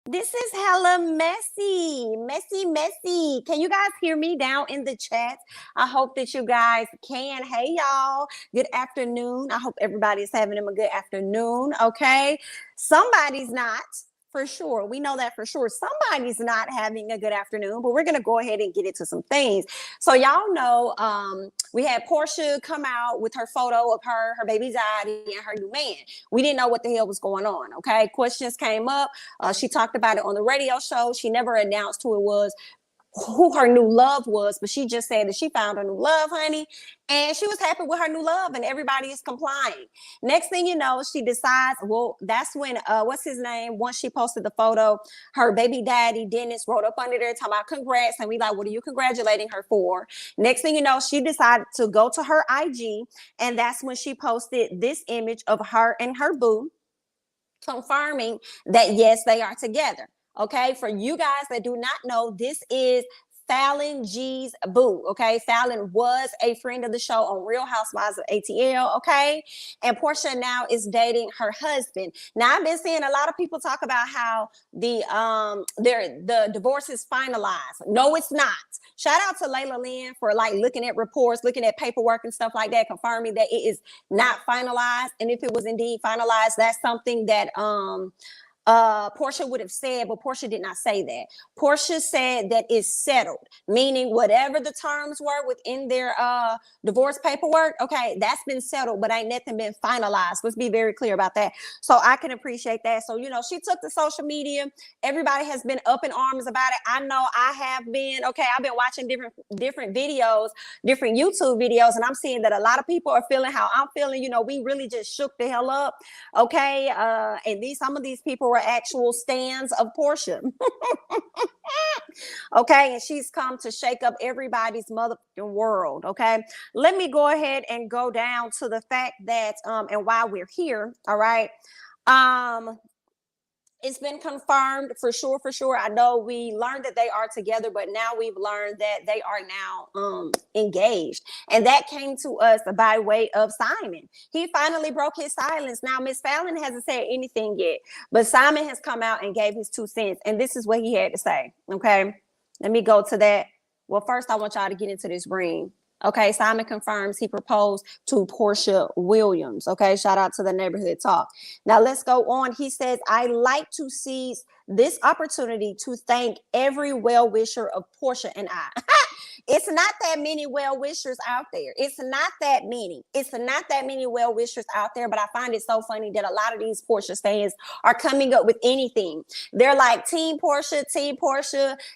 This is hella messy. Can you guys hear me down in the chat? I hope that you guys can. Hey, y'all. Good afternoon. I hope everybody's having them a good afternoon. Okay. Somebody's not. For sure. We know that for sure. Somebody's not having a good afternoon, but we're going to go ahead and get into some things. So y'all know we had Porsha come out with her photo of her baby daddy and her new man. We didn't know what the hell was going on, okay? Questions came up. She talked about it on the radio show. She never announced who her new love was, but she just said that she found a new love, honey, and she was happy with her new love, and everybody is complying. Next thing you know, she decides, well, that's when what's his name? Once she posted the photo, her baby daddy Dennis wrote up under there talking about congrats, and we like, what are you congratulating her for? Next thing you know, she decided to go to her IG, and that's when she posted this image of her and her boo, confirming that yes, they are together. Okay, for you guys that do not know, this is Fallon G's boo. Okay, Fallon was a friend of the show on Real Housewives of ATL. Okay, and Porsha now is dating her husband. Now I've been seeing a lot of people talk about how the divorce is finalized. No, it's not. Shout out to Layla Lynn for like looking at reports, looking at paperwork and stuff like that, confirming that it is not finalized. And if it was indeed finalized, that's something that Porsha would have said, but Porsha did not say that. Porsha said that it's settled, meaning whatever the terms were within their divorce paperwork, okay, that's been settled, but ain't nothing been finalized. Let's be very clear about that. So I can appreciate that. So, you know, she took to social media. Everybody has been up in arms about it. I know I have been. Okay, I've been watching different videos, different YouTube videos, and I'm seeing that a lot of people are feeling how I'm feeling. You know, we really just shook the hell up. Okay, and some of these people were actual stands of Porsha. Okay, and she's come to shake up everybody's motherfucking world. Okay, let me go ahead and go down to the fact that and why we're here. All right, it's been confirmed for sure. I know we learned that they are together, but now we've learned that they are now engaged. And that came to us by way of Simon. He finally broke his silence. Now, Miss Fallon hasn't said anything yet, but Simon has come out and gave his 2 cents. And this is what he had to say. Okay, let me go to that. Well, first, I want y'all to get into this ring. Okay, Simon confirms he proposed to Porsha Williams. Okay, shout out to the neighborhood talk. Now let's go on. He says, I like to seize this opportunity to thank every well-wisher of Porsha and I. It's not that many well-wishers out there. It's not that many well-wishers out there, but I find it so funny that a lot of these Porsha fans are coming up with anything. They're like, Team Porsha.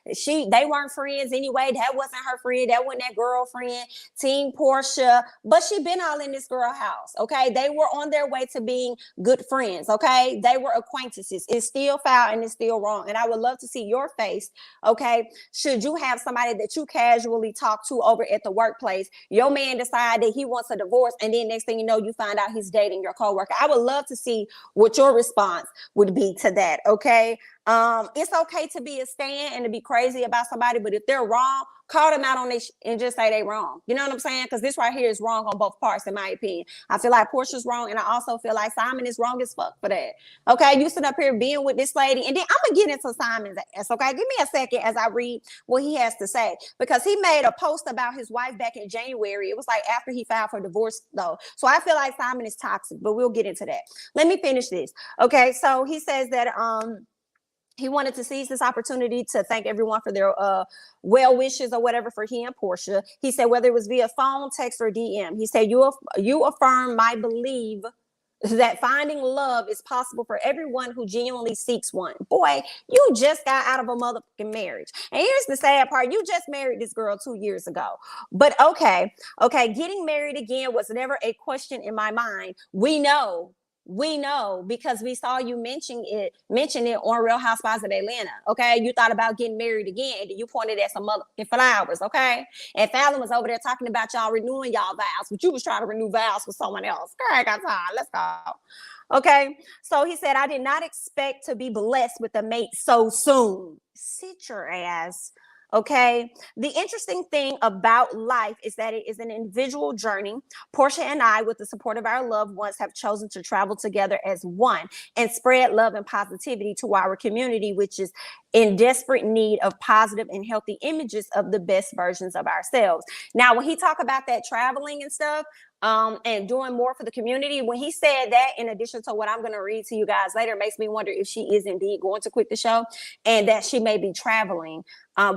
They weren't friends anyway. That wasn't her friend. That wasn't that girlfriend. Team Porsha. But she been all in this girl house, okay? They were on their way to being good friends, okay? They were acquaintances. It's still foul and it's still wrong. And I would love to see your face, okay? Should you have somebody that you casually talk to over at the workplace, your man decide that he wants a divorce, and then next thing you know, you find out he's dating your coworker. I would love to see what your response would be to that, okay? It's okay to be a stan and to be crazy about somebody, but if they're wrong, call them out on this and just say they wrong. You know what I'm saying? Because this right here is wrong on both parts, in my opinion. I feel like Porsha's wrong, and I also feel like Simon is wrong as fuck for that. Okay, you sit up here being with this lady, and then I'm gonna get into Simon's ass. Okay, give me a second as I read what he has to say, because he made a post about his wife back in January. It was like after he filed for divorce, though. So I feel like Simon is toxic, but we'll get into that. Let me finish this. Okay, so he says that he wanted to seize this opportunity to thank everyone for their well wishes or whatever for he and Porsha. He said, whether it was via phone, text, or DM, he said, you affirm my belief that finding love is possible for everyone who genuinely seeks one. Boy, you just got out of a motherfucking marriage. And here's the sad part. You just married this girl 2 years ago. But okay, getting married again was never a question in my mind. We know because we saw you mention it on Real Housewives of Atlanta. Okay, you thought about getting married again, and you pointed at some motherfucking flowers. Okay, and Fallon was over there talking about y'all renewing y'all vows, but you was trying to renew vows with someone else. Girl, I got time. Let's go. Okay, so he said, I did not expect to be blessed with a mate so soon. Sit your ass Okay. The interesting thing about life is that it is an individual journey. Porsha and I, with the support of our loved ones, have chosen to travel together as one and spread love and positivity to our community, which is in desperate need of positive and healthy images of the best versions of ourselves. Now, when he talk about that traveling and stuff, and doing more for the community, when he said that, in addition to what I'm going to read to you guys later, makes me wonder if she is indeed going to quit the show and that she may be traveling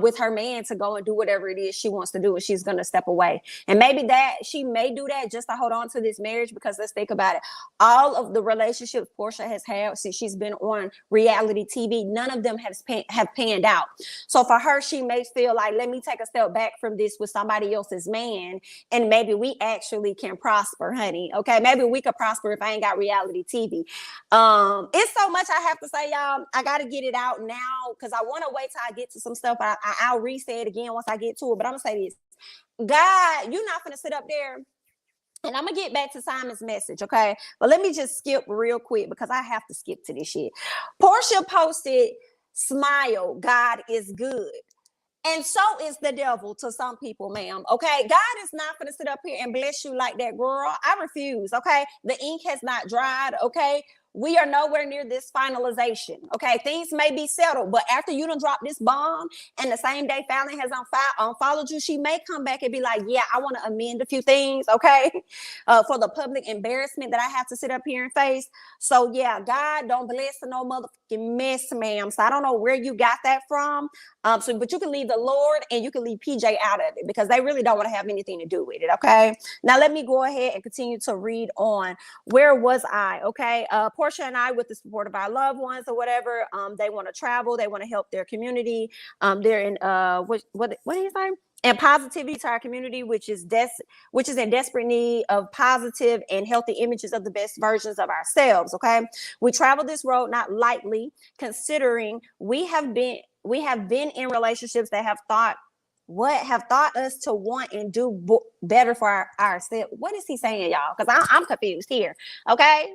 with her man to go and do whatever it is she wants to do, and she's going to step away. And maybe that she may do that just to hold on to this marriage, because let's think about it. All of the relationships Porsha has had since she's been on reality TV, none of them have panned out. So for her, she may feel like, let me take a step back from this with somebody else's man, and maybe we actually can prosper, honey. Okay, maybe we could prosper if I ain't got reality TV. It's so much I have to say, y'all. I got to get it out now because I want to wait till I get to some stuff. I'll re-say it again once I get to it, but I'm gonna say this. God, you're not gonna sit up there, and I'm gonna get back to Simon's message, okay? But let me just skip real quick because I have to skip to this shit. Porsha posted, "Smile, God is good." And so is the devil to some people, ma'am. Okay. God is not going to sit up here and bless you like that, girl. I refuse. Okay. The ink has not dried. Okay. We are nowhere near this finalization. Okay. Things may be settled, but after you done drop this bomb and the same day Fallon has unfollowed you, she may come back and be like, yeah, I want to amend a few things. Okay. For the public embarrassment that I have to sit up here and face. So yeah, God don't bless no motherfucking mess, ma'am. So I don't know where you got that from. But you can leave the Lord and you can leave PJ out of it because they really don't want to have anything to do with it. Okay. Now let me go ahead and continue to read on. Where was I? Okay. Porsha and I, with the support of our loved ones or whatever, they want to travel. They want to help their community. They're in what do you say? And positivity to our community, which is in desperate need of positive and healthy images of the best versions of ourselves. Okay. We travel this road not lightly, considering we have been in relationships that have taught us to want and do better for ourselves. What is he saying, y'all? Because I'm confused here. Okay.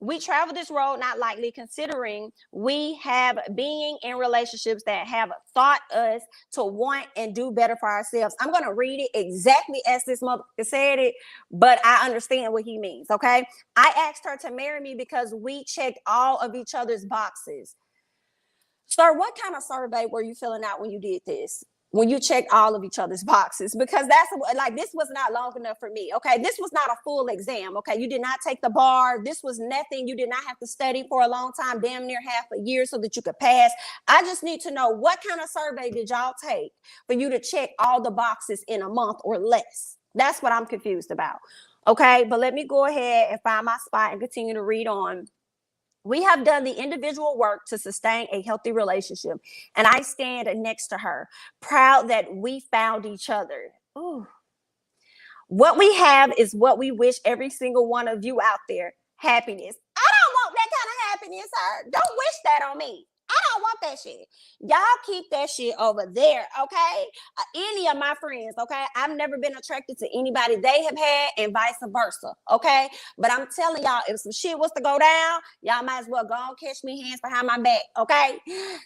We travel this road not lightly, considering we have been in relationships that have taught us to want and do better for ourselves. I'm going to read it exactly as this mother said it, but I understand what he means. Okay. I asked her to marry me because we checked all of each other's boxes. Sir, what kind of survey were you filling out when you did this? When you checked all of each other's boxes? Because that's like, this was not long enough for me. Okay. This was not a full exam. Okay. You did not take the bar. This was nothing. You did not have to study for a long time, damn near half a year, so that you could pass. I just need to know, what kind of survey did y'all take for you to check all the boxes in a month or less? That's what I'm confused about. Okay. But let me go ahead and find my spot and continue to read on. We have done the individual work to sustain a healthy relationship, and I stand next to her, proud that we found each other. Ooh. What we have is what we wish every single one of you out there: happiness. I don't want that kind of happiness, sir. Don't wish that on me. I don't want that shit. Y'all keep that shit over there, okay? Any of my friends, okay? I've never been attracted to anybody they have had, and vice versa, okay? But I'm telling y'all, if some shit was to go down, y'all might as well go and catch me hands behind my back, okay?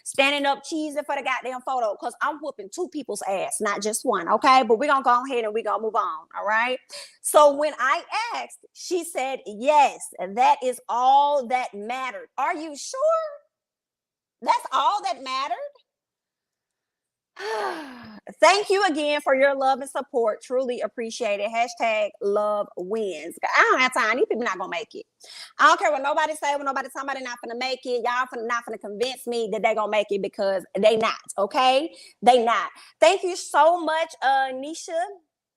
Standing up cheesing for the goddamn photo, because I'm whooping two people's ass, not just one, okay? But we're going to go ahead and we're going to move on, all right? So when I asked, she said, yes, that is all that mattered. Are you sure? That's all that mattered? Thank you again for your love and support. Truly appreciate it. Hashtag love wins. I don't have time. These people not going to make it. I don't care what nobody say, when nobody somebody not going to make it. Y'all not going to convince me that they going to make it, because they not. Okay. They not. Thank you so much, Nisha.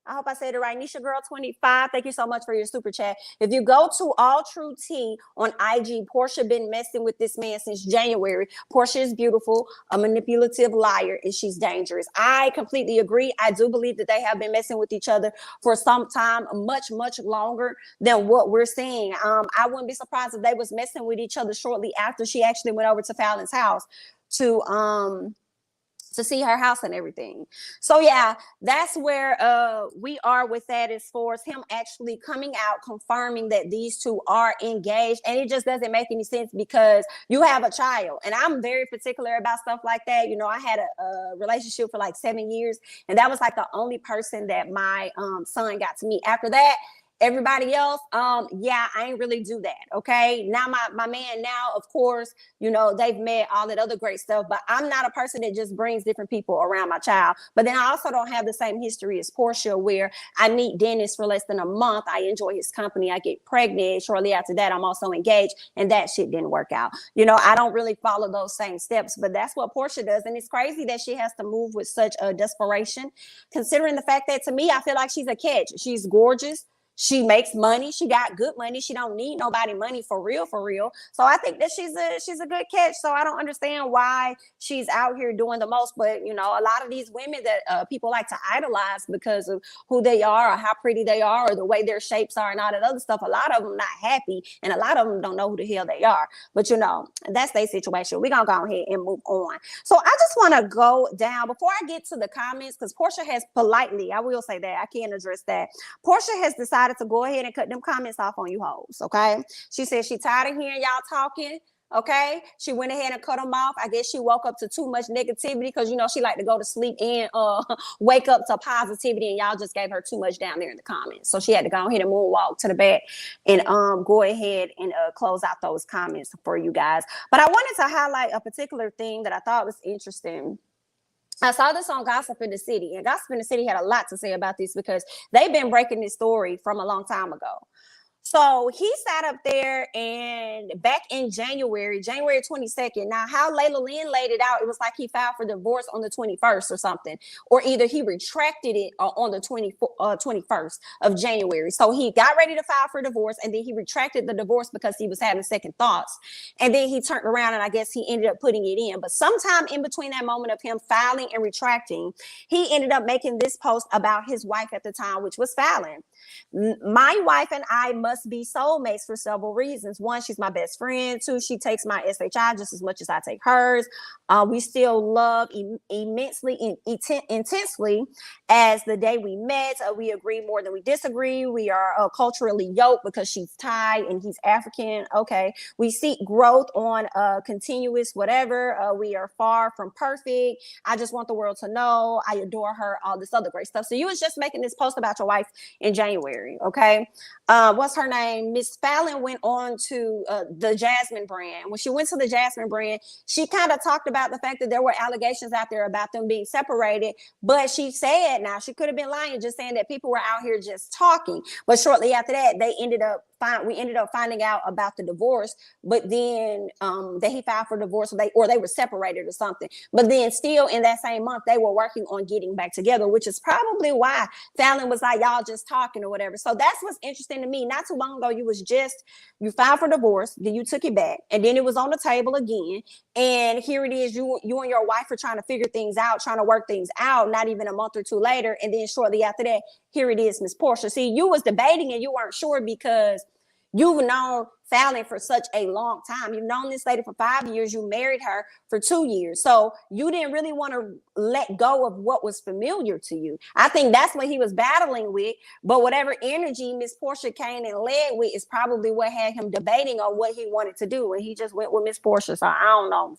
I hope I said it right. Nisha Girl 25. Thank you so much for your super chat. If you go to All True Tea on IG, Porsha been messing with this man since January. Porsha is beautiful, a manipulative liar, and she's dangerous. I completely agree. I do believe that they have been messing with each other for some time, much, much longer than what we're seeing. I wouldn't be surprised if they was messing with each other shortly after she actually went over to Fallon's house to to see her house and everything. So yeah, that's where we are with that, as far as him actually coming out confirming that these two are engaged. And it just doesn't make any sense because you have a child, and I'm very particular about stuff like that. You know, I had a relationship for like 7 years, and that was like the only person that my son got to meet. After that, everybody else, yeah, I ain't really do that. Okay. Now my man now, of course, you know, they've met all that other great stuff, but I'm not a person that just brings different people around my child. But then I also don't have the same history as Porsha, where I meet Dennis for less than a month. I enjoy his company. I get pregnant. Shortly after that, I'm also engaged, and that shit didn't work out. You know, I don't really follow those same steps, but that's what Porsha does. And it's crazy that she has to move with such a desperation, considering the fact that, to me, I feel like she's a catch. She's gorgeous. She makes money. She got good money. She don't need nobody money for real, for real. So I think that she's a good catch. So I don't understand why she's out here doing the most. But, you know, a lot of these women that people like to idolize because of who they are or how pretty they are or the way their shapes are and all that other stuff, a lot of them not happy, and a lot of them don't know who the hell they are. But, you know, that's their situation. We're going to go ahead and move on. So I just want to go down before I get to the comments, because Porsha has politely, I will say that, I can't address that. Porsha has decided to go ahead and cut them comments off on you hoes, okay? She said she tired of hearing y'all talking, okay? She went ahead and cut them off. I guess she woke up to too much negativity because, you know, she like to go to sleep and wake up to positivity, and y'all just gave her too much down there in the comments. So she had to go ahead and moonwalk to the back and go ahead and close out those comments for you guys. But I wanted to highlight a particular thing that I thought was interesting. I saw this on Gossip in the City, and Gossip in the City had a lot to say about this because they've been breaking this story from a long time ago. So he sat up there, and back in January 22nd. Now, how Layla Lynn laid it out, it was like he filed for divorce on the 21st or something, or either he retracted it on the 21st of January. So he got ready to file for divorce, and then he retracted the divorce because he was having second thoughts. And then he turned around, and I guess he ended up putting it in. But sometime in between that moment of him filing and retracting, he ended up making this post about his wife at the time, which was Fallon. My wife and I must be soulmates for several reasons. One, she's my best friend. Two, she takes my SHI just as much as I take hers. We still love immensely and intensely as the day we met. We agree more than we disagree. We are culturally yoked because she's Thai and he's African. Okay. We seek growth on continuous whatever. We are far from perfect. I just want the world to know I adore her, all this other great stuff. So you was just making this post about your wife in January. Okay. What's her name? Miss Fallon went on to the Jasmine brand. When she went to the Jasmine brand, she kind of talked about the fact that there were allegations out there about them being separated. But she said, now she could have been lying, just saying that people were out here just talking. But shortly after that, we ended up finding out about the divorce. But then that he filed for divorce, or they were separated or something. But then still in that same month, they were working on getting back together, which is probably why Fallon was like, y'all just talking or whatever. So that's what's interesting to me. Not too long ago, you filed for divorce, then you took it back, and then it was on the table again. And here it is, you and your wife are trying to figure things out, trying to work things out, not even a month or two later. And then shortly after that, here it is, Miss Porsha. See, you was debating and you weren't sure because you've known Fallon for such a long time. You've known this lady for 5 years. You married her for 2 years. So you didn't really want to let go of what was familiar to you. I think that's what he was battling with. But whatever energy Miss Porsha came and led with is probably what had him debating on what he wanted to do. And he just went with Miss Porsha. So I don't know.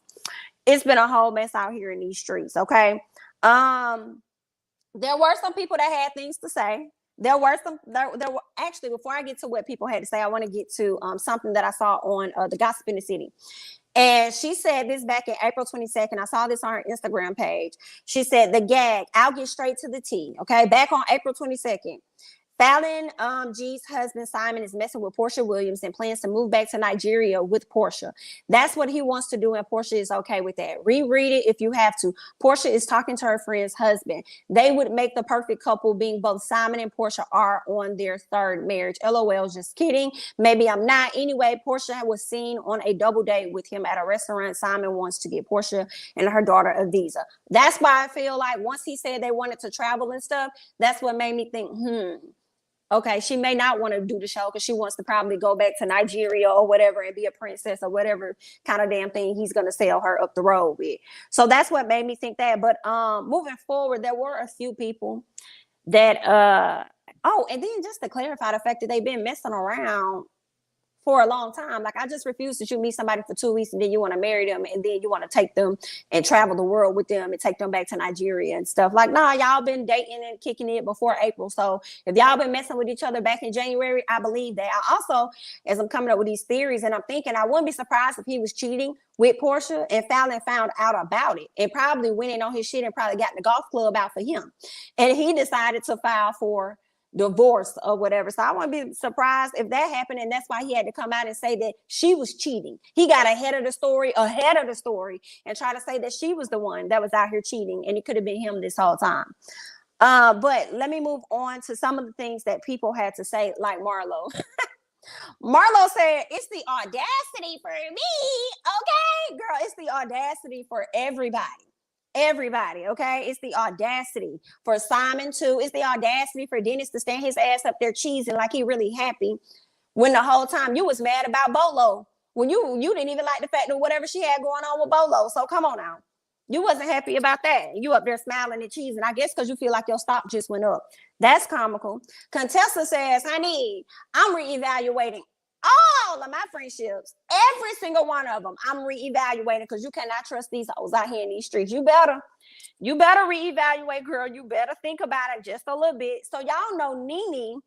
It's been a whole mess out here in these streets. Okay. There were some people that had things to say. There were actually, before I get to what people had to say, I want to get to something that I saw on the Gossip in the City. And she said this back in April 22nd. I saw this on her Instagram page. She said, the gag, I'll get straight to the tea. Okay. Back on April 22nd. Fallon G's husband, Simon, is messing with Porsha Williams and plans to move back to Nigeria with Porsha. That's what he wants to do, and Porsha is okay with that. Reread it if you have to. Porsha is talking to her friend's husband. They would make the perfect couple, being both Simon and Porsha are on their third marriage. LOL, just kidding. Maybe I'm not. Anyway, Porsha was seen on a double date with him at a restaurant. Simon wants to get Porsha and her daughter a visa. That's why I feel like once he said they wanted to travel and stuff, that's what made me think, Okay, she may not want to do the show because she wants to probably go back to Nigeria or whatever and be a princess or whatever kind of damn thing he's gonna sell her up the road with. So that's what made me think that. But moving forward, there were a few people that oh, and then just to clarify the fact that they've been messing around for a long time. Like, I just refuse that you meet somebody for 2 weeks and then you want to marry them and then you want to take them and travel the world with them and take them back to Nigeria and stuff. Like, nah, y'all been dating and kicking it before April. So if y'all been messing with each other back in January, I believe that. I also, as I'm coming up with these theories and I'm thinking, I wouldn't be surprised if he was cheating with Porsha and Fallon found out about it and probably went in on his shit and probably got the golf club out for him. And he decided to file for divorce or whatever. So I wouldn't be surprised if that happened, and that's why he had to come out and say that she was cheating. He got ahead of the story, and try to say that she was the one that was out here cheating, and it could have been him this whole time. But let me move on to some of the things that people had to say, like Marlo. Marlo said, it's the audacity for me. Okay, girl, it's the audacity for everybody, okay? It's the audacity for Simon too. It's the audacity for Dennis to stand his ass up there cheesing like he really happy when the whole time you was mad about Bolo. When you didn't even like the fact that whatever she had going on with Bolo. So come on now. You wasn't happy about that. You up there smiling and cheesing. I guess because you feel like your stock just went up. That's comical. Contessa says, honey, I'm reevaluating all of my friendships, every single one of them. I'm reevaluating because you cannot trust these hoes out here in these streets. You better reevaluate, girl. You better think about it just a little bit. So y'all know Nene.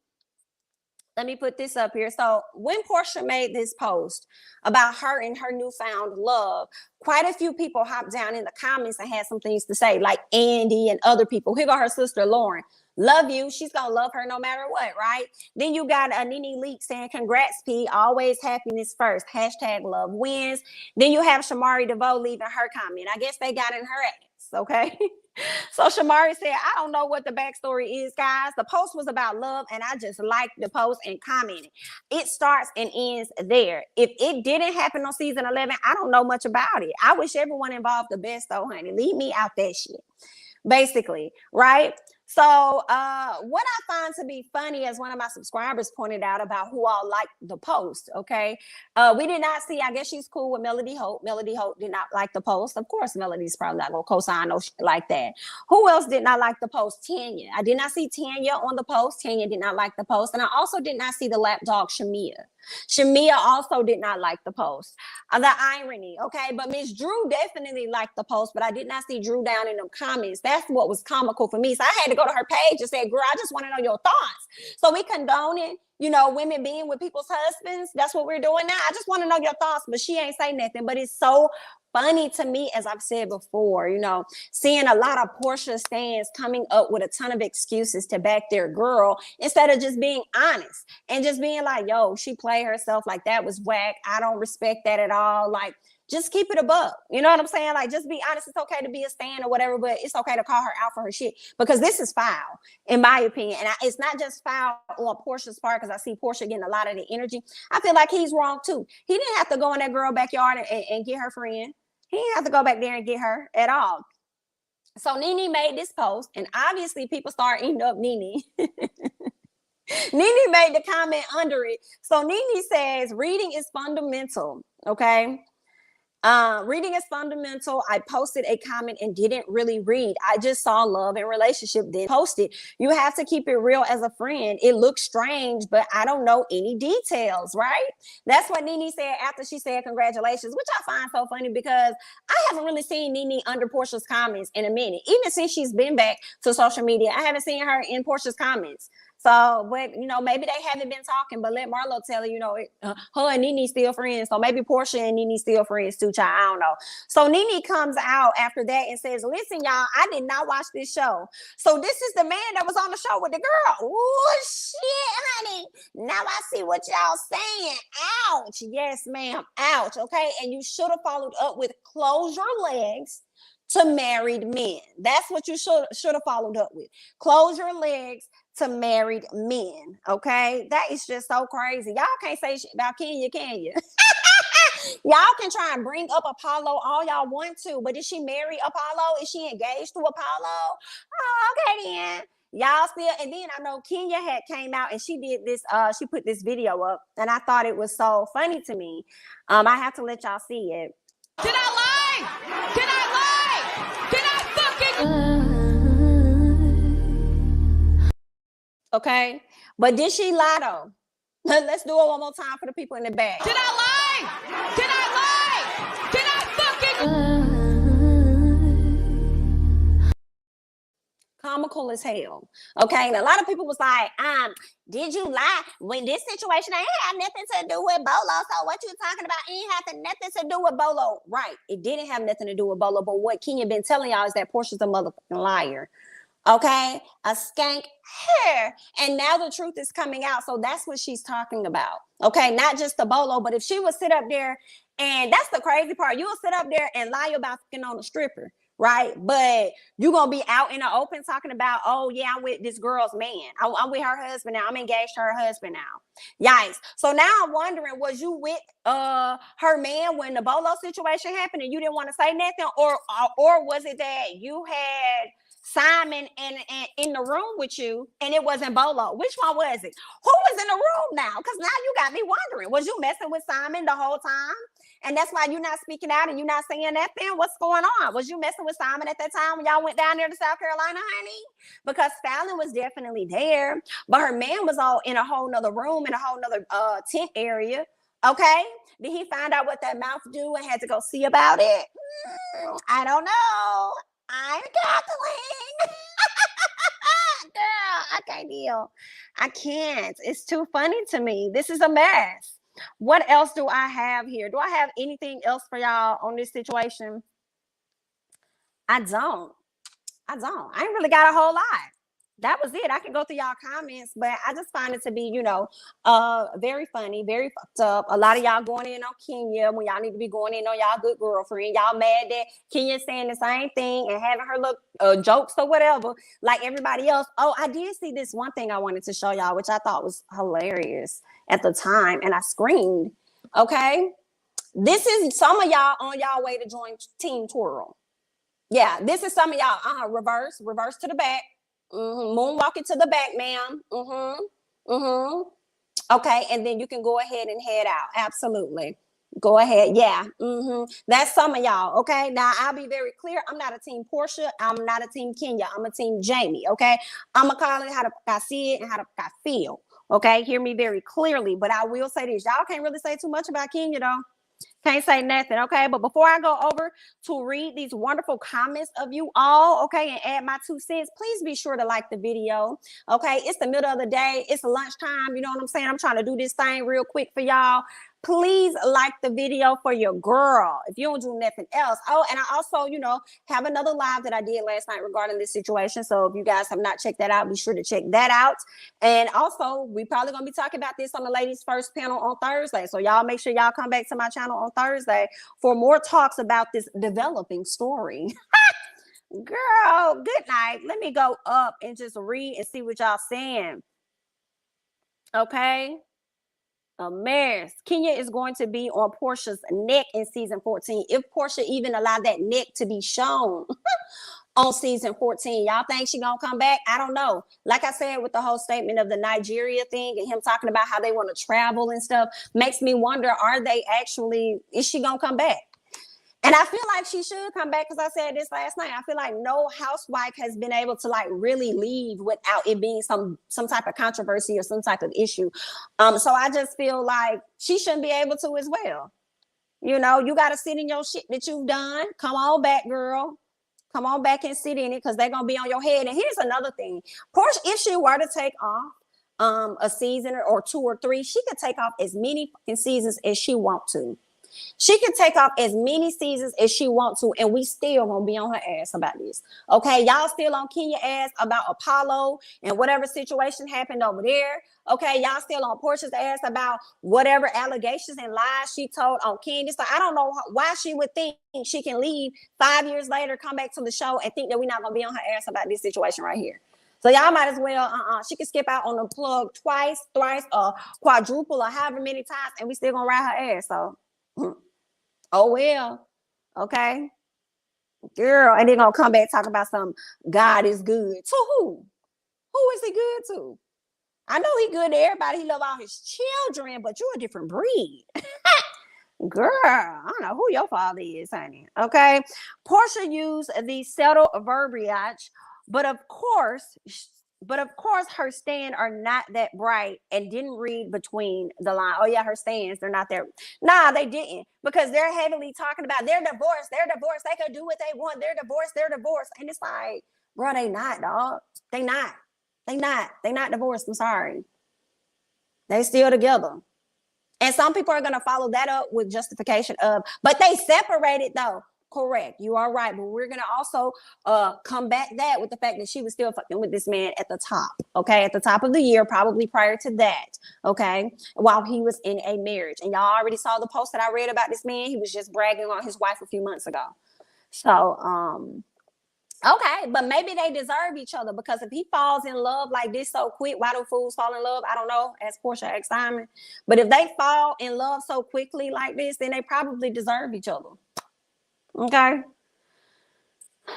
Let me put this up here. So when Porsha made this post about her and her newfound love, quite a few people hopped down in the comments and had some things to say, like Andy and other people. Here go her sister, Lauren. Love you. She's going to love her no matter what, right? Then you got a Nene Leak saying, congrats, P. Always happiness first. Hashtag love wins. Then you have Shamari Devoe leaving her comment. I guess they got in her ass, okay? So Shamari said, I don't know what the backstory is, guys. The post was about love, and I just liked the post and commented. It starts and ends there. If it didn't happen on season 11, I don't know much about it. I wish everyone involved the best, though, honey. Leave me out that shit, basically, right? So what I find to be funny, as one of my subscribers pointed out, about who all liked the post, okay? We did not see, I guess she's cool with Melody Hope. Melody Hope did not like the post. Of course, Melody's probably not going to co-sign no shit like that. Who else did not like the post? Tanya. I did not see Tanya on the post. Tanya did not like the post. And I also did not see the lapdog Shamea. Shamea also did not like the post. The irony, okay? But Miss Drew definitely liked the post, but I did not see Drew down in them comments. That's what was comical for me. So I had to go to her page and say, girl, I just want to know your thoughts. So we condoning, women being with people's husbands. That's what we're doing now. I just want to know your thoughts, but she ain't say nothing. But it's so funny to me, as I've said before, seeing a lot of Porsha stands coming up with a ton of excuses to back their girl instead of just being honest and just being like, yo, she played herself, like that was whack. I don't respect that at all. Like, just keep it above. You know what I'm saying? Like, just be honest. It's okay to be a stan or whatever, but it's okay to call her out for her shit, because this is foul, in my opinion. And it's not just foul on Porsha's part, because I see Porsha getting a lot of the energy. I feel like he's wrong too. He didn't have to go in that girl backyard and get her friend. He didn't have to go back there and get her at all. So Nene made this post, and obviously people start eating up Nene. Nene made the comment under it. So Nene says, reading is fundamental, okay? Reading is fundamental. I posted a comment and didn't really read. I just saw love and relationship, then posted. You have to keep it real as a friend. It looks strange, but I don't know any details, right? That's what Nene said after she said congratulations, which I find so funny because I haven't really seen Nene under Porsha's comments in a minute. Even since she's been back to social media, I haven't seen her in Porsha's comments. So, but, maybe they haven't been talking, but let Marlo tell her, her and Nene still friends. So maybe Porsha and Nene still friends too, child. I don't know. So Nene comes out after that and says, listen, y'all, I did not watch this show. So this is the man that was on the show with the girl. Oh, shit, honey. Now I see what y'all saying. Ouch. Yes, ma'am. Ouch. Okay. And you should have followed up with close your legs to married men. That's what you should have followed up with. Close your legs to married men, okay? That is just so crazy. Y'all can't say shit about Kenya, can you? Y'all can try and bring up Apollo all y'all want to, but did she marry Apollo? Is she engaged to Apollo? Oh, okay then. Y'all still, and then I know Kenya had came out and she did this, she put this video up, and I thought it was so funny to me. I have to let y'all see it. Did I lie? Did I lie? Did I fucking Okay, but did she lie though? Let's do it one more time for the people in the back. Did I lie? Did I lie? Did I fucking Comical as hell. Okay, and a lot of people was like, did you lie when this situation ain't had nothing to do with Bolo? So what you talking about ain't have nothing to do with Bolo? Right, it didn't have nothing to do with Bolo, but what Kenya been telling y'all is that Portia's a motherfucking liar. Okay, a skank hair, and now the truth is coming out, so that's what she's talking about. Okay, not just the Bolo, but if she would sit up there, and that's the crazy part, you'll sit up there and lie about fucking on a stripper, right? But you're gonna be out in the open talking about, oh yeah, I'm with this girl's man, I'm with her husband now, I'm engaged to her husband now. Yikes. So now I'm wondering, was you with her man when the Bolo situation happened and you didn't want to say nothing, or was it that you had Simon in the room with you and it wasn't Bolo? Which one was it? Who was in the room now? Because now you got me wondering, was you messing with Simon the whole time? And that's why you're not speaking out and you're not saying that then? What's going on? Was you messing with Simon at that time when y'all went down there to South Carolina, honey? Because Fallon was definitely there, but her man was all in a whole nother room, in a whole nother tent area. Okay? Did he find out what that mouth do and had to go see about it? I don't know. I'm cackling. Girl, I can't deal. I can't. It's too funny to me. This is a mess. What else do I have here? Do I have anything else for y'all on this situation? I don't. I ain't really got a whole lot. That was it. I can go through y'all comments, but I just find it to be, very funny, very fucked up. A lot of y'all going in on Kenya when y'all need to be going in on y'all good girlfriend. Y'all mad that Kenya's saying the same thing and having her look jokes or whatever, like everybody else. Oh, I did see this one thing I wanted to show y'all, which I thought was hilarious at the time, and I screamed. Okay, this is some of y'all on y'all way to join Team Twirl. Yeah, this is some of y'all. Reverse to the back. Moonwalking to the back, ma'am. Okay, and then you can go ahead and head out. Absolutely. Go ahead. Yeah. That's some of y'all. Okay. Now I'll be very clear. I'm not a team Porsha. I'm not a team Kenya. I'm a team Jamie. Okay. I'm gonna call it how I see it and how I feel. Okay. Hear me very clearly. But I will say this. Y'all can't really say too much about Kenya though. Can't say nothing, okay? But before I go over to read these wonderful comments of you all, okay, and add my 2 cents, please be sure to like the video, okay? It's the middle of the day. It's lunchtime. You know what I'm saying? I'm trying to do this thing real quick for y'all. Please like the video for your girl if you don't do nothing else. Oh, and I also, have another live that I did last night regarding this situation. So if you guys have not checked that out, be sure to check that out. And also, we probably going to be talking about this on the ladies' first panel on Thursday. So y'all make sure y'all come back to my channel on Thursday for more talks about this developing story. Girl, good night. Let me go up and just read and see what y'all saying. Okay. A mess. Kenya is going to be on Portia's neck in season 14. If Porsha even allowed that neck to be shown on season 14, y'all think she gonna come back? I don't know. Like I said, with the whole statement of the Nigeria thing and him talking about how they want to travel and stuff, makes me wonder, is she gonna come back? And I feel like she should come back, because I said this last night. I feel like no housewife has been able to really leave without it being some type of controversy or some type of issue. So I just feel like she shouldn't be able to as well. You got to sit in your shit that you've done. Come on back, girl. Come on back and sit in it, because they're going to be on your head. And here's another thing. Porsha, if she were to take off a season or 2 or 3, she could take off as many seasons as she wants to. She can take off as many seasons as she wants to, and we still gonna be on her ass about this. Okay, y'all still on Kenya ass about Apollo and whatever situation happened over there. Okay, y'all still on Portia's ass about whatever allegations and lies she told on Kandi. So I don't know why she would think she can leave 5 years later, come back to the show, and think that we're not gonna be on her ass about this situation right here. So y'all might as well, she can skip out on the plug twice, thrice, quadruple, or however many times, and we still gonna ride her ass. So. Oh well, okay, girl, and then gonna come back talk about some God is good to who? Who is he good to? I know he good to everybody. He love all his children, but you're a different breed. Girl, I don't know who your father is, honey. Okay. Porsha used the subtle verbiage, but of course, her stands are not that bright and didn't read between the line. Oh, yeah, her stands, they're not there. Nah, they didn't, because they're heavily talking about they're divorced. They could do what they want. They're divorced. And it's like, bro, they not, dog. They not divorced. I'm sorry. They still together. And some people are going to follow that up with justification of, but they separated though. Correct. You are right. But we're going to also combat that with the fact that she was still fucking with this man at the top. Okay. At the top of the year, probably prior to that. Okay. While he was in a marriage. And y'all already saw the post that I read about this man. He was just bragging on his wife a few months ago. So, okay, but maybe they deserve each other, because if he falls in love like this so quick, why do fools fall in love? I don't know, as Porsha asked Simon. But if they fall in love so quickly like this, then they probably deserve each other. Okay.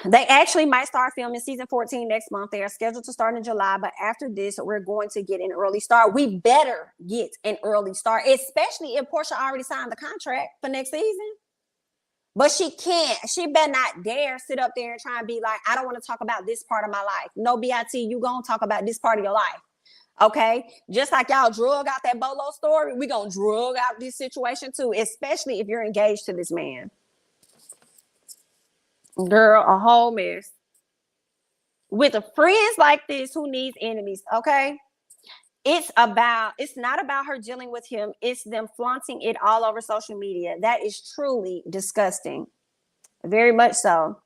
They actually might start filming season 14 next month. They are scheduled to start in July, but after this, we're going to get an early start. We better get an early start, especially if Porsha already signed the contract for next season. But she can't. She better not dare sit up there and try and be like, I don't want to talk about this part of my life. No, BIT, you gonna talk about this part of your life. Okay? Just like y'all drug out that Bolo story, we gonna drug out this situation too, especially if you're engaged to this man. Girl, a whole mess. With friends like this, who needs enemies? Okay? It's not about her dealing with him. It's them flaunting it all over social media. That is truly disgusting. Very much so.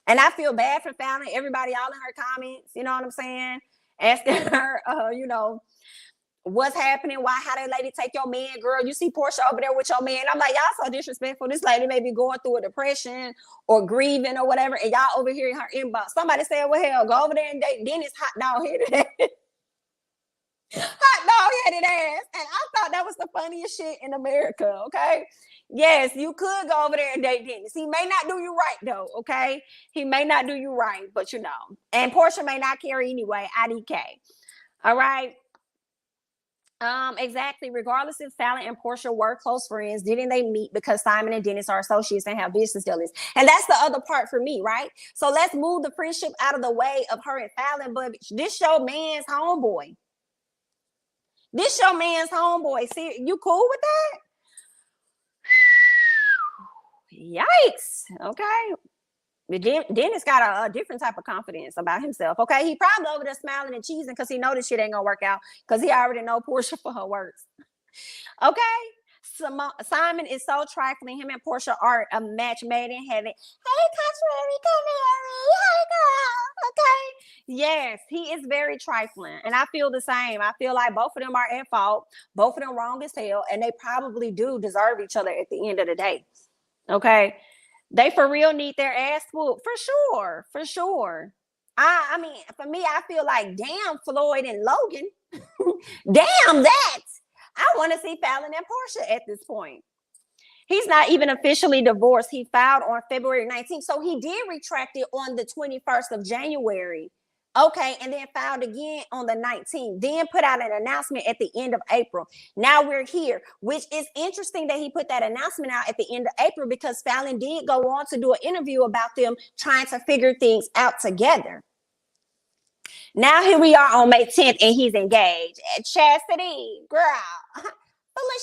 And I feel bad for Fallon. Everybody all in her comments, you know what I'm saying? Asking her, what's happening? How that lady take your man, girl? You see Porsha over there with your man. I'm like, y'all so disrespectful. This lady may be going through a depression or grieving or whatever, and y'all over here in her inbox. Somebody said, well, hell, go over there and date Dennis hot dog headed hot dog headed ass. And I thought that was the funniest shit in America. Okay. Yes, you could go over there and date Dennis. He may not do you right though. Okay. He may not do you right, but you know, and Porsha may not care anyway. IDK. All right. Exactly. Regardless if Fallon and Porsha were close friends, didn't they meet because Simon and Dennis are associates and have business dealings? And that's the other part for me, right? So let's move the friendship out of the way of her and Fallon. But this your man's homeboy. This your man's homeboy. See, you cool with that? Yikes. Okay. Dennis got a different type of confidence about himself. Okay. He probably over there smiling and cheesing because he know this shit ain't gonna work out, because he already know Porsha for her works. Okay. Simon is so trifling. Him and Porsha are a match made in heaven. Hey, contrary, Camille. Hey, girl. Okay. Yes, he is very trifling. And I feel the same. I feel like both of them are at fault. Both of them wrong as hell. And they probably do deserve each other at the end of the day. Okay. They for real need their ass whooped. For sure. I mean, for me, I feel like, damn, Floyd and Logan. Damn that. I want to see Fallon and Portia at this point. He's not even officially divorced. He filed on February 19th. So he did retract it on the 21st of January. Okay. And then filed again on the 19th. Then put out an announcement at the end of April. Now we're here, which is interesting that he put that announcement out at the end of April, because Fallon did go on to do an interview about them trying to figure things out together. Now here we are on May 10th and he's engaged. Chastity, girl, full of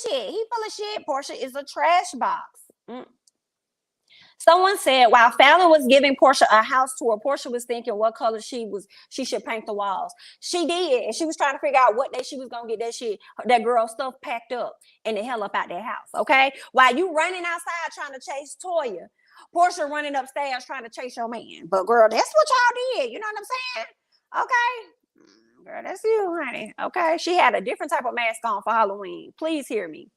shit. He full of shit. Porsha is a trash box. Someone said while Fallon was giving Porsha a house tour, Porsha was thinking what color she should paint the walls. She did, and she was trying to figure out what day she was gonna get that girl stuff packed up and the hell up out that house. Okay, while you running outside trying to chase Toya, Porsha running upstairs trying to chase your man. But girl, that's what y'all did. You know what I'm saying? Okay. Girl, that's you, honey. Okay. She had a different type of mask on for Halloween. Please hear me.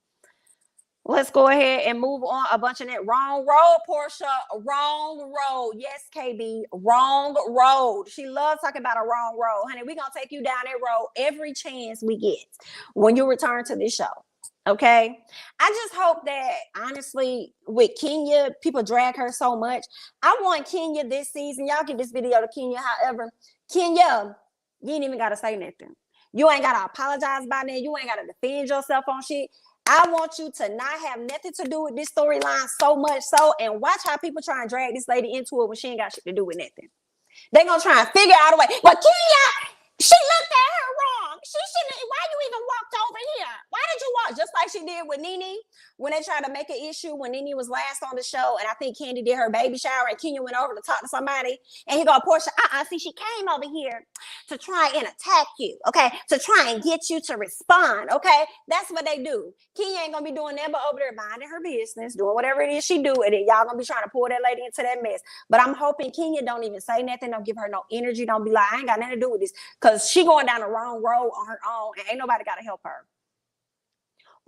Let's go ahead and move on. A bunch of that wrong road, Porsha. Wrong road. Yes, KB. Wrong road. She loves talking about a wrong road. Honey, we're going to take you down that road every chance we get when you return to this show. Okay. I just hope that honestly with Kenya, people drag her so much. I want Kenya this season. Y'all get this video to Kenya. However, Kenya, you ain't even gotta say nothing. You ain't gotta apologize by that. You ain't gotta defend yourself on shit. I want you to not have nothing to do with this storyline so much so, and watch how people try and drag this lady into it when she ain't got shit to do with nothing. They gonna try and figure out a way. But Kenya, she looked at her wrong. She shouldn't. Why you even walked over here? Why did you walk? Just like she did with Nene when they tried to make an issue when Nene was last on the show, and I think Kandi did her baby shower, and Kenya went over to talk to somebody, and he go, Porsha, see, she came over here to try and attack you, okay? To try and get you to respond, okay? That's what they do. Kenya ain't gonna be doing that, but over there minding her business, doing whatever it is she do, and then y'all gonna be trying to pull that lady into that mess. But I'm hoping Kenya don't even say nothing, don't give her no energy, don't be like, I ain't got nothing to do with this, because she going down the wrong road on her own, and ain't nobody got to help her.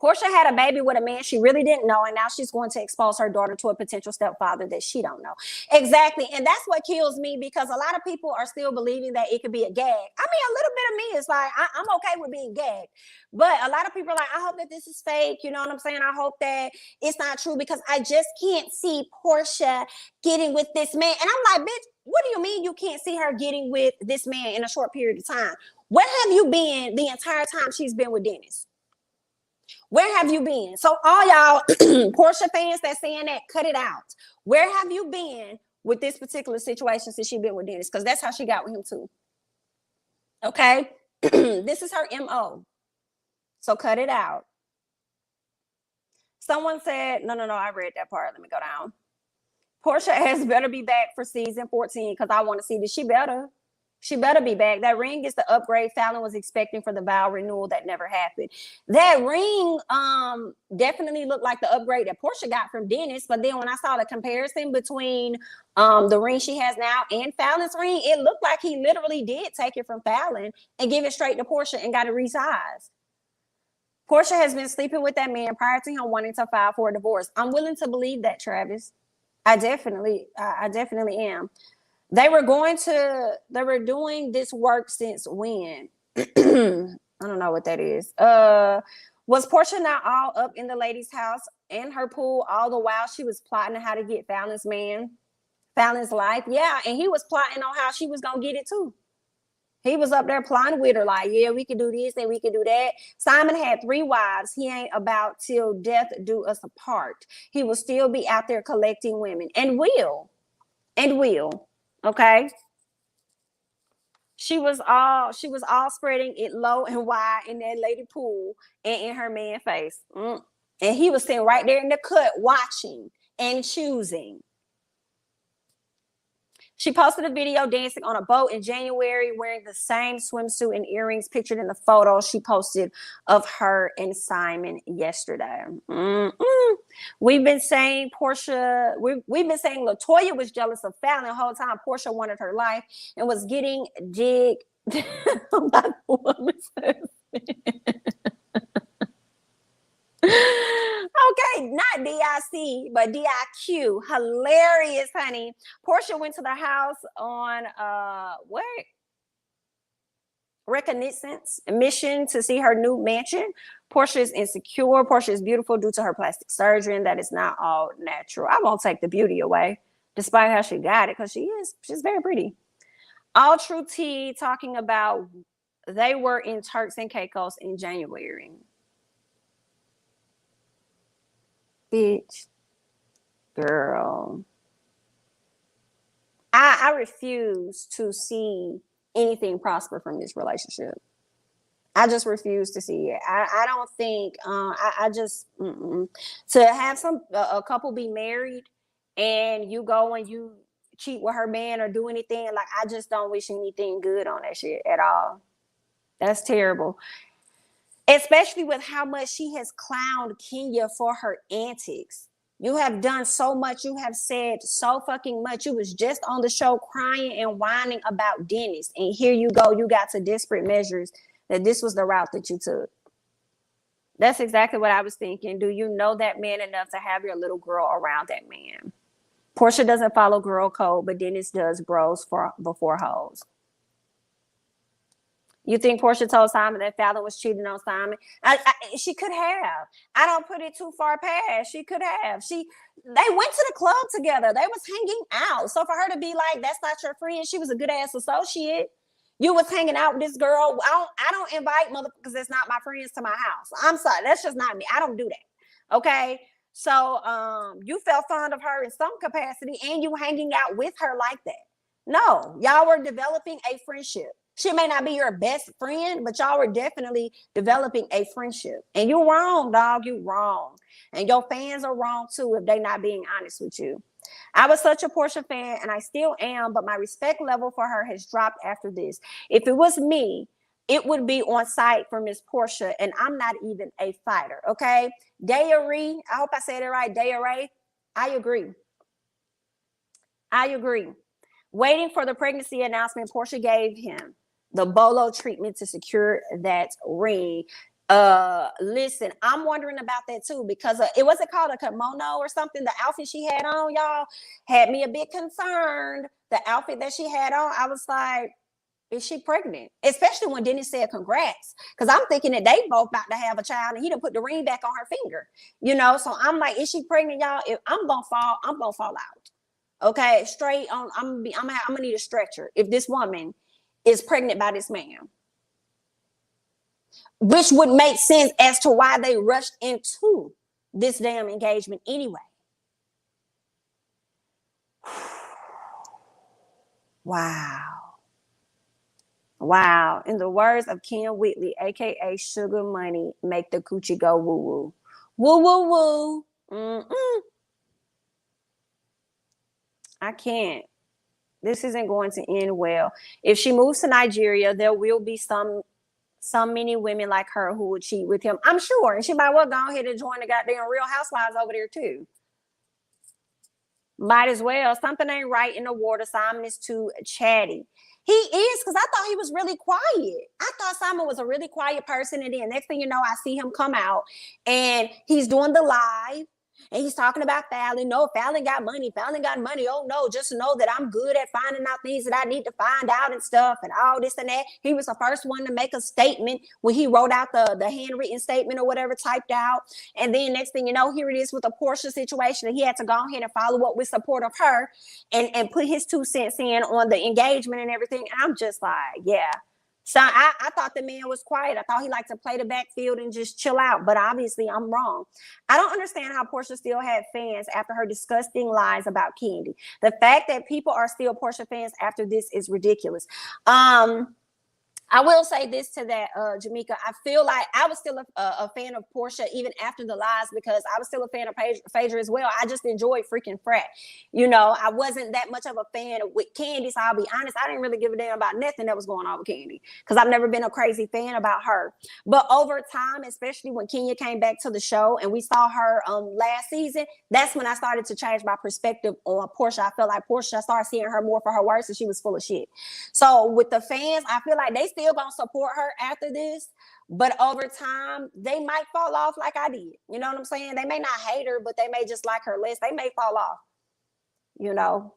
Porsha had a baby with a man she really didn't know, and now she's going to expose her daughter to a potential stepfather that she don't know. Exactly, and that's what kills me, because a lot of people are still believing that it could be a gag. I mean, a little bit of me is like, I'm okay with being gagged, but a lot of people are like, I hope that this is fake, you know what I'm saying? I hope that it's not true, because I just can't see Porsha getting with this man. And I'm like, bitch, what do you mean you can't see her getting with this man in a short period of time? Where have you been the entire time she's been with Dennis? Where have you been? So all y'all Porsha fans that saying that, cut it out. Where have you been with this particular situation since she been with Dennis? Because that's how she got with him too. Okay? This is her MO. So cut it out. Someone said, no, I read that part. Let me go down. Porsha has better be back for season 14 because I want to see this. She better. She better be back. That ring is the upgrade Fallon was expecting for the vow renewal that never happened. That ring definitely looked like the upgrade that Porsha got from Dennis. But then when I saw the comparison between the ring she has now and Fallon's ring, it looked like he literally did take it from Fallon and give it straight to Porsha and got it resized. Porsha has been sleeping with that man prior to him wanting to file for a divorce. I'm willing to believe that, Travis. I definitely am. They were doing this work since when? I don't know what that is. Was Porsha not all up in the lady's house and her pool all the while she was plotting how to get Fallon's life? Yeah, and he was plotting on how she was gonna get it too. He was up there plotting with her like, yeah, we could do this and we could do that. Simon had 3 wives. He ain't about till death do us apart. He will still be out there collecting women and will. Okay. She was all spreading it low and wide in that lady pool and in her man face. And he was sitting right there in the cut watching and choosing. She posted a video dancing on a boat in January wearing the same swimsuit and earrings pictured in the photo she posted of her and Simon yesterday. We've been saying Porsha, we've been saying Latoya was jealous of Fallon the whole time. Porsha wanted her life and was getting digged by the woman's husband. Okay, not DIC, but DIQ. Hilarious, honey. Porsha went to the house on what? Reconnaissance mission to see her new mansion. Porsha is insecure. Porsha is beautiful due to her plastic surgery, and that is not all natural. I won't take the beauty away, despite how she got it, because she's very pretty. All True Tea talking about they were in Turks and Caicos in January. Bitch, girl, I refuse to see anything prosper from this relationship. I just refuse to see it. I don't think I just to have a couple be married and you go and you cheat with her man or do anything, like I just don't wish anything good on that shit at all. That's terrible. Especially with how much she has clowned Kenya for her antics. You have done so much. You have said so fucking much. You was just on the show crying and whining about Dennis. And here you go. You got to desperate measures that this was the route that you took. That's exactly what I was thinking. Do you know that man enough to have your little girl around that man? Porsha doesn't follow girl code, but Dennis does bros before hoes. You think Portia told Simon that Fallon was cheating on Simon? She could have. I don't put it too far past. She could have. They went to the club together. They was hanging out. So for her to be like, that's not your friend, she was a good ass associate. You was hanging out with this girl. I don't invite motherfuckers that's not my friends to my house. I'm sorry. That's just not me. I don't do that. Okay. So you felt fond of her in some capacity and you hanging out with her like that. No, y'all were developing a friendship. She may not be your best friend, but y'all were definitely developing a friendship. And you're wrong, dog. You wrong. And your fans are wrong too if they're not being honest with you. I was such a Portia fan and I still am, but my respect level for her has dropped after this. If it was me, it would be on site for Miss Portia, and I'm not even a fighter, okay? Dayari, I hope I said it right, Dayari, I agree. I agree. Waiting for the pregnancy announcement, Portia gave him the bolo treatment to secure that ring. Listen, I'm wondering about that too, because it wasn't called a kimono or something. The outfit she had on, y'all, had me a bit concerned. The outfit that she had on, I was like, is she pregnant? Especially when Dennis said congrats, because I'm thinking that they both about to have a child and he done put the ring back on her finger, you know. So I'm like, is she pregnant, y'all? If I'm gonna fall out. Okay, straight on. I'm gonna need a stretcher if this woman is pregnant by this man, which would make sense as to why they rushed into this damn engagement anyway. Wow. In the words of Ken Whitley, aka Sugar Money, make the coochie go woo woo. Woo. I can't. This isn't going to end well. If she moves to Nigeria, there will be some many women like her who would cheat with him, I'm sure. And she might well go ahead and join the goddamn Real Housewives over there too. Might as well. Something ain't right in the water. Simon is too chatty. He is, because I thought he was really quiet. I thought Simon was a really quiet person. And then next thing you know, I see him come out and he's doing the live. And he's talking about Fallon. No, Fallon got money. Fallon got money. Oh, no, just know that I'm good at finding out things that I need to find out and stuff and all this and that. He was the first one to make a statement when he wrote out the handwritten statement or whatever typed out. And then next thing you know, here it is with the Portia situation. And he had to go ahead and follow up with support of her and put his 2 cents in on the engagement and everything. And I'm just like, yeah. So I thought the man was quiet. I thought he liked to play the backfield and just chill out. But obviously, I'm wrong. I don't understand how Portia still had fans after her disgusting lies about Kandi. The fact that people are still Portia fans after this is ridiculous. I will say this to that, Jamaica. I feel like I was still a fan of Portia even after the lies, because I was still a fan of Phaedra as well. I just enjoyed freaking Frat. You know, I wasn't that much of a fan with Kandi, so I'll be honest. I didn't really give a damn about nothing that was going on with Kandi, because I've never been a crazy fan about her. But over time, especially when Kenya came back to the show and we saw her last season, that's when I started to change my perspective on Portia. I felt like Portia, I started seeing her more for her words, and she was full of shit. So with the fans, I feel like they still gonna support her after this, but over time they might fall off like I did. You know what I'm saying? They may not hate her, but they may just like her less. They may fall off, you know.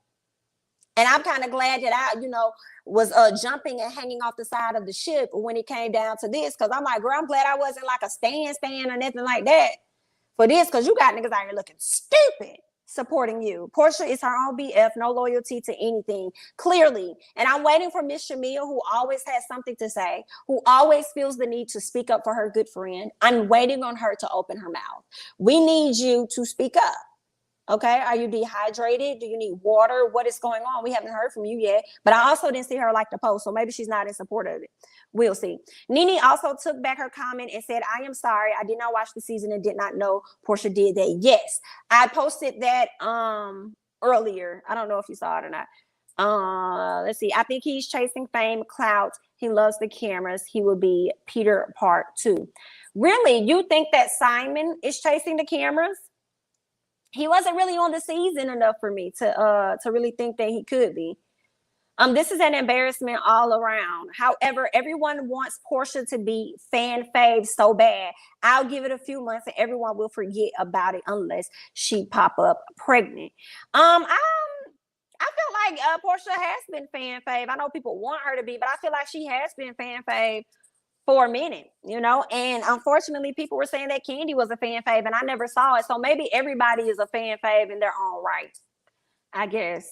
And I'm kind of glad that I, you know, was jumping and hanging off the side of the ship when it came down to this, because I'm like, girl, I'm glad I wasn't like a stan or nothing like that for this, because you got niggas out here looking stupid supporting you. Portia is her own BF, no loyalty to anything, clearly. And I'm waiting for Miss Shamea, who always has something to say, who always feels the need to speak up for her good friend. I'm waiting on her to open her mouth. We need you to speak up. Okay, are you dehydrated? Do you need water? What is going on? We haven't heard from you yet, but I also didn't see her like the post, so maybe she's not in support of it. We'll see. Nene also took back her comment and said, I am sorry. I did not watch the season and did not know Portia did that. Yes, I posted that earlier. I don't know if you saw it or not. Let's see. I think he's chasing fame, clout. He loves the cameras. He will be Peter Part 2. Really? You think that Simon is chasing the cameras? He wasn't really on the season enough for me to really think that he could be. This is an embarrassment all around. However, everyone wants Portia to be fan fave so bad. I'll give it a few months and everyone will forget about it unless she pop up pregnant. I felt like Porsha has been fan fave. I know people want her to be, but I feel like she has been fan fave for a minute, you know. And unfortunately, people were saying that Kandi was a fan fave, and I never saw it. So maybe everybody is a fan fave in their own right, I guess.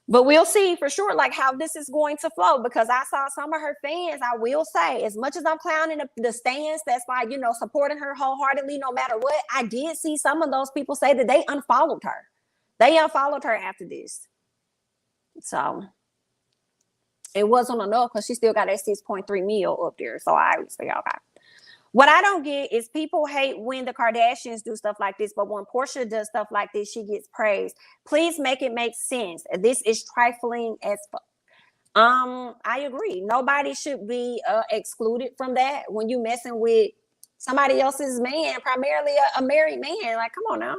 But we'll see for sure, like, how this is going to flow, because I saw some of her fans, I will say, as much as I'm clowning the stands that's like, you know, supporting her wholeheartedly no matter what, I did see some of those people say that they unfollowed her. They unfollowed her after this. So it wasn't enough because she still got that 6.3 mil up there. So I was like, okay. What I don't get is people hate when the Kardashians do stuff like this, but when Porsha does stuff like this, she gets praised. Please make it make sense. This is trifling as fuck. I agree. Nobody should be excluded from that when you messing with somebody else's man, primarily a married man. Like, come on now.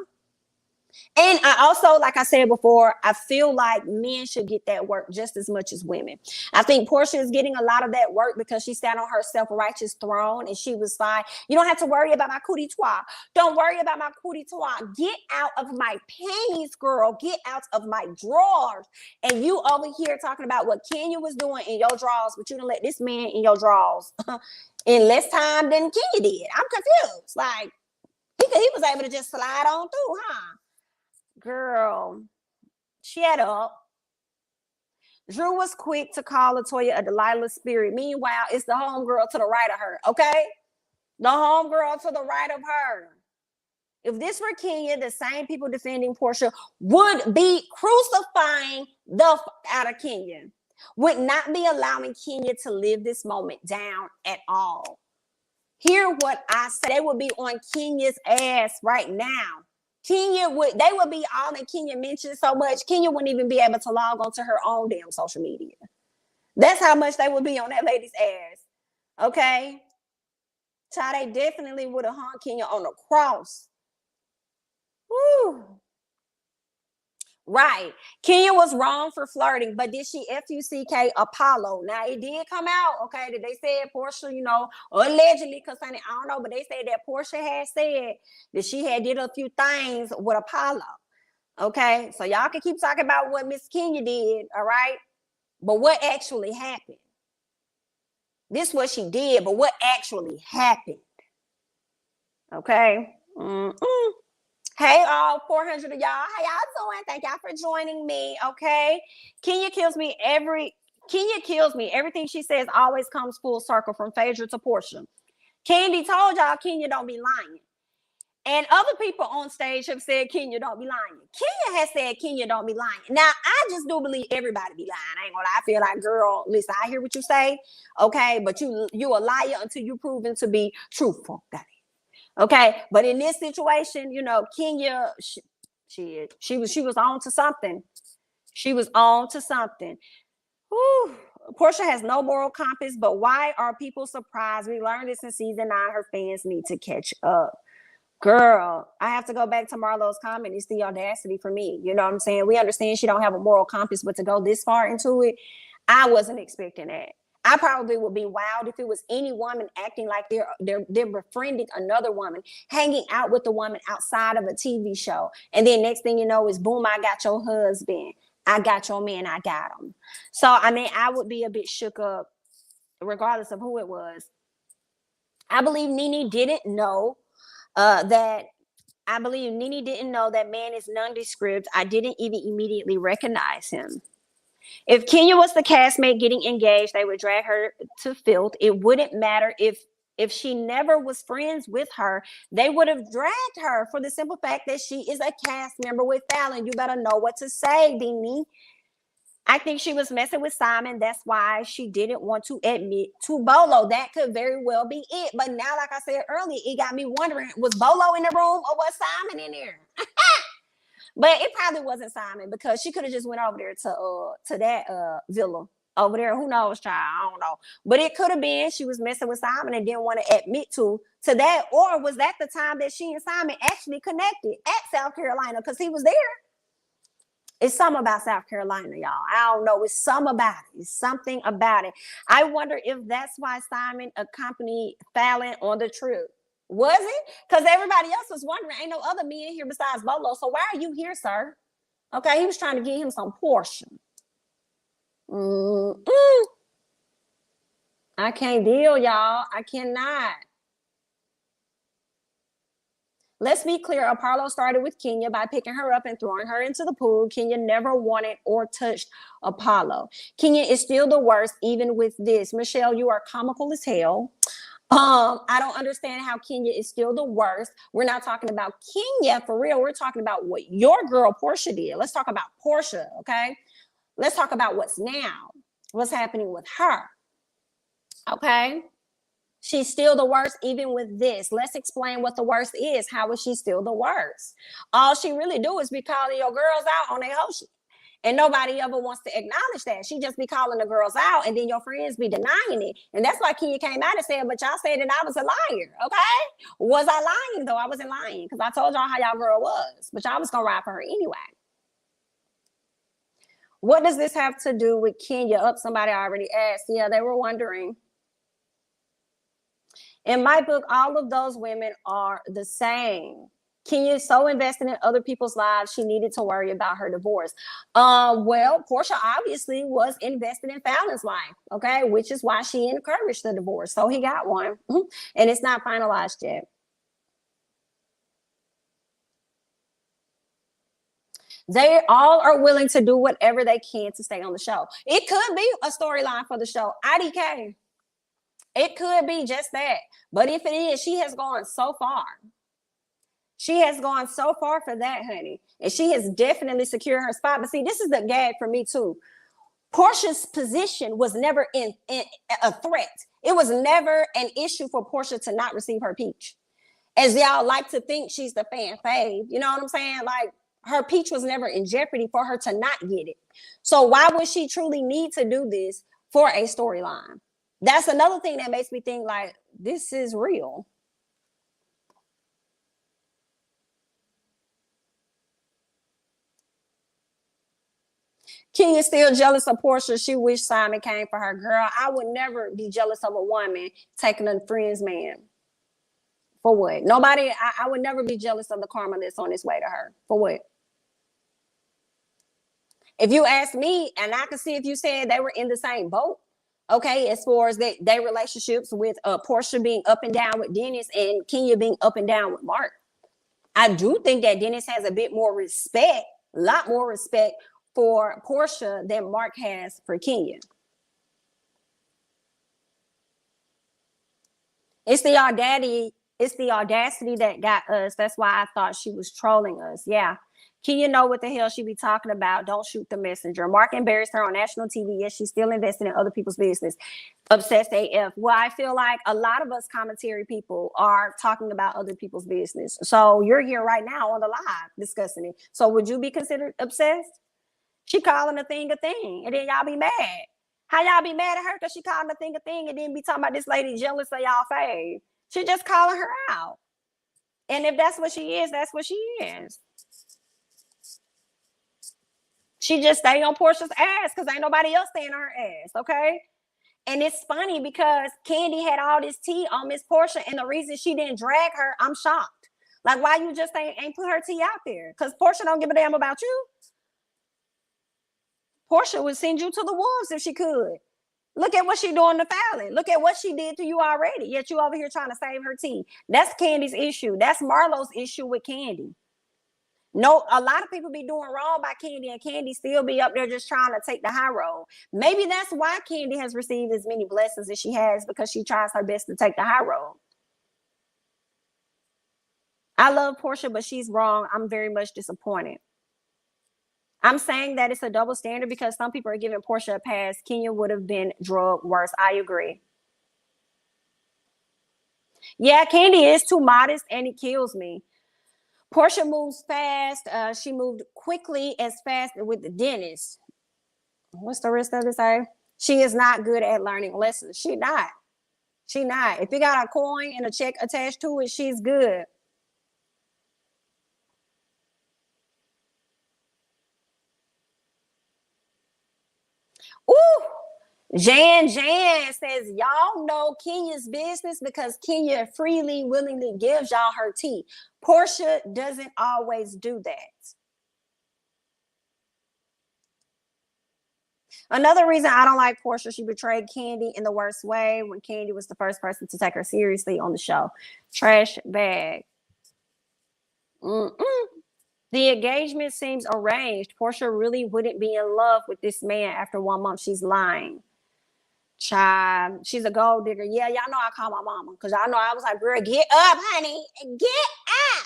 And I also, like I said before, I feel like men should get that work just as much as women. I think Porsha is getting a lot of that work because she sat on her self-righteous throne and she was like, you don't have to worry about my cootie twat. Don't worry about my cootie twat. Get out of my panties, girl. Get out of my drawers. And you over here talking about what Kenya was doing in your drawers, but you didn't let this man in your drawers in less time than Kenya did. I'm confused. Like, he was able to just slide on through, huh? Girl, shut up. Drew was quick to call Latoya a Delilah spirit. Meanwhile, it's the homegirl to the right of her, okay? The homegirl to the right of her. If this were Kenya, the same people defending Porsha would be crucifying the out of Kenya. Would not be allowing Kenya to live this moment down at all. Hear what I say. They would be on Kenya's ass right now. They would be all in Kenya mentioned so much, Kenya wouldn't even be able to log on to her own damn social media. That's how much they would be on that lady's ass. Okay? Child, they definitely would have hung Kenya on the cross. Woo. Right. Kenya was wrong for flirting, but did she F-U-C-K Apollo? Now, it did come out, okay, that they said Porsha, you know, allegedly, because I don't know, but they said that Porsha had said that she had did a few things with Apollo. Okay, so y'all can keep talking about what Miss Kenya did, all right? But what actually happened? This is what she did, but what actually happened? Okay? Hey, all 400 of y'all. How y'all doing? Thank y'all for joining me. Okay. Kenya kills me. Everything she says always comes full circle from Phaedra to Porsha. Kandi told y'all Kenya don't be lying. And other people on stage have said Kenya don't be lying. Kenya has said Kenya don't be lying. Now, I just do believe everybody be lying. I ain't gonna lie. I feel like, girl, listen, I hear what you say. Okay. But you a liar until you proven to be truthful. Okay, but in this situation, you know, Kenya, she was on to something. She was on to something. Whew. Porsha has no moral compass, but why are people surprised? We learned this in season 9. Her fans need to catch up. Girl, I have to go back to Marlo's comment. It's the audacity for me. You know what I'm saying? We understand she don't have a moral compass, but to go this far into it, I wasn't expecting that. I probably would be wild if it was any woman acting like they're befriending another woman, hanging out with the woman outside of a TV show. And then next thing you know is, boom, I got your husband. I got your man. I got him. So, I mean, I would be a bit shook up regardless of who it was. I believe Nene didn't know that man is nondescript. I didn't even immediately recognize him. If Kenya was the castmate getting engaged, they would drag her to filth. It wouldn't matter if she never was friends with her. They would have dragged her for the simple fact that she is a cast member with Fallon. You better know what to say, Nene. I think she was messing with Simon. That's why she didn't want to admit to Bolo. That could very well be it. But now, like I said earlier, it got me wondering, was Bolo in the room or was Simon in there? But it probably wasn't Simon, because she could have just went over there to that villa over there. Who knows, child? I don't know. But it could have been she was messing with Simon and didn't want to admit to that. Or was that the time that she and Simon actually connected at South Carolina because he was there? It's something about South Carolina, y'all. I don't know. It's something about it. It's something about it. I wonder if that's why Simon accompanied Fallon on the trip. Was it? Because everybody else was wondering, ain't no other men here besides Bolo. So why are you here, sir? Okay, he was trying to get him some Porsha. I can't deal, y'all. I cannot. Let's be clear. Apollo started with Kenya by picking her up and throwing her into the pool. Kenya never wanted or touched Apollo. Kenya is still the worst, even with this. Michelle, you are comical as hell. I don't understand how Kenya is still the worst. We're not talking about Kenya for real. We're talking about what your girl Porsha did. Let's talk about Porsha, okay? Let's talk about what's happening with her, okay? She's still the worst, even with this. Let's explain what the worst is. How is she still the worst? All she really do is be calling your girls out on their whole shit. And nobody ever wants to acknowledge that. She just be calling the girls out, and then your friends be denying it. And that's why Kenya came out and said, but y'all said that I was a liar, okay? Was I lying, though? I wasn't lying, because I told y'all how y'all girl was. But y'all was going to ride for her anyway. What does this have to do with Kenya? Somebody already asked. Yeah, they were wondering. In my book, all of those women are the same. Kenya is so invested in other people's lives, she needed to worry about her divorce. Well, Porsha obviously was invested in Fallon's life, okay, which is why she encouraged the divorce. So he got one, and it's not finalized yet. They all are willing to do whatever they can to stay on the show. It could be a storyline for the show. IDK. It could be just that. But if it is, she has gone so far. She has gone so far for that, honey. And she has definitely secured her spot. But see, this is the gag for me too. Porsha's position was never in a threat. It was never an issue for Porsha to not receive her peach. As y'all like to think she's the fan fave. You know what I'm saying? Like, her peach was never in jeopardy for her to not get it. So why would she truly need to do this for a storyline? That's another thing that makes me think, like, this is real. Kenya's still jealous of Porsha. She wished Simon came for her. Girl, I would never be jealous of a woman taking a friend's man. For what? Nobody, I would never be jealous of the karma that's on its way to her. For what? If you ask me, and I can see if you said they were in the same boat, okay, as far as their relationships with Porsha being up and down with Dennis and Kenya being up and down with Mark. I do think that Dennis has a bit more respect, a lot more respect for Porsha than Mark has for Kenya. It's the audacity that got us. That's why I thought she was trolling us. Yeah. Kenya know what the hell she be talking about. Don't shoot the messenger. Mark embarrassed her on national TV. Yes, she's still investing in other people's business. Obsessed AF. Well, I feel like a lot of us commentary people are talking about other people's business. So you're here right now on the live discussing it. So would you be considered obsessed? She calling a thing, and then y'all be mad. How y'all be mad at her because she calling a thing, and then be talking about this lady jealous of y'all fave? She just calling her out. And if that's what she is, that's what she is. She just stay on Porsha's ass because ain't nobody else staying on her ass, okay? And it's funny because Kandi had all this tea on Miss Porsha, and the reason she didn't drag her, I'm shocked. Like, why you just ain't put her tea out there? Because Porsha don't give a damn about you. Porsha would send you to the wolves if she could. Look at what she doing to Fallon. Look at what she did to you already. Yet you over here trying to save her tea. That's Kandi's issue. That's Marlo's issue with Kandi. No, a lot of people be doing wrong by Kandi, and Kandi still be up there just trying to take the high road. Maybe that's why Kandi has received as many blessings as she has, because she tries her best to take the high road. I love Porsha, but she's wrong. I'm very much disappointed. I'm saying that it's a double standard because some people are giving Porsha a pass. Kenya would have been drugged worse. I agree. Yeah, Kandi is too modest, and it kills me. Porsha moves fast. She moved quickly, as fast with Dennis. What's the rest of it say? She is not good at learning lessons. She not. If you got a coin and a check attached to it, she's good. Ooh. Jan says, y'all know Kenya's business because Kenya freely, willingly gives y'all her tea. Porsha doesn't always do that. Another reason I don't like Porsha, she betrayed Kandi in the worst way when Kandi was the first person to take her seriously on the show. Trash bag. Mm-mm. The engagement seems arranged. Porsha really wouldn't be in love with this man after 1 month. She's lying. Child, she's a gold digger. Yeah, y'all know I call my mama because y'all know I was like, girl, get up, honey. Get up.